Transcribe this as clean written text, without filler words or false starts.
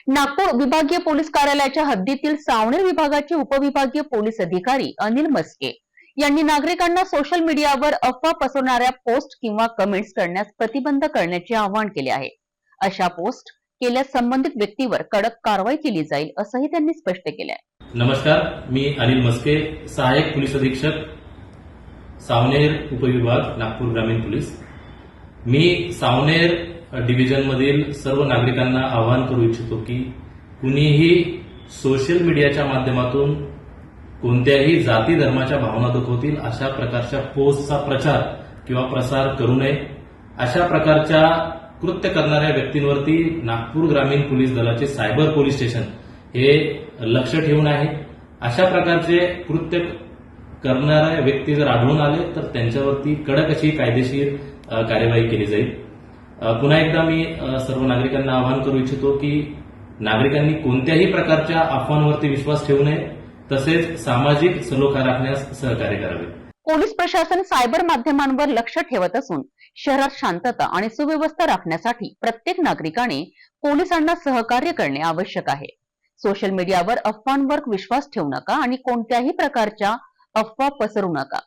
नागपूर विभागीय पोलीस कार्यालयाच्या हद्दीतील सावनेर विभागाचे उपविभागीय पोलीस अधिकारी अनिल मस्के यांनी नागरिकांना सोशल मीडियावर अफवा पसरवणाऱ्या पोस्ट किंवा कमेंट्स करण्यास प्रतिबंध करण्याचे आवाहन केले आहे। अशा पोस्ट केल्यास संबंधित व्यक्तीवर कडक कारवाई केली जाईल असंही त्यांनी स्पष्ट केले आहे। नमस्कार, मी अनिल मस्के, सहाय्यक पोलीस अधीक्षक, सावनेर उपविभाग, नागपूर ग्रामीण पोलीस। मी सावनेर डिव्हिजन मधील सर्व नागरिकांना आवाहन करू इच्छितो की कुणीही सोशल मीडियाच्या माध्यमातून कोणत्याही जाती धर्माच्या भावना दुखवतील अशा प्रकारच्या पोस्टचा प्रचार किंवा प्रसार करू नये। अशा प्रकारच्या कृत्य करणाऱ्या व्यक्तींवरती नागपूर ग्रामीण पोलीस दलाचे सायबर पोलीस स्टेशन हे लक्ष ठेवून आहे। अशा प्रकारचे कृत्य करणाऱ्या व्यक्ती जर आढळून आले तर त्यांच्यावरती कडक अशी कायदेशीर कार्यवाही केली जाईल। पुन्हा एकदा मी सर्व नागरिकांना आवाहन करू इच्छितो की नागरिकांनी कोणत्याही प्रकारच्या अफवांवरती विश्वास ठेवू नये, तसेच सामाजिक सलोखा राखण्यास सहकार्य करावे। पोलीस प्रशासन सायबर माध्यमांवर लक्ष ठेवत असून शहरात शांतता आणि सुव्यवस्था राखण्यासाठी प्रत्येक नागरिकाने पोलिसांना सहकार्य करणे आवश्यक आहे। सोशल मीडियावर अफवांवर विश्वास ठेवू नका आणि कोणत्याही प्रकारच्या अफवा पसरवू नका।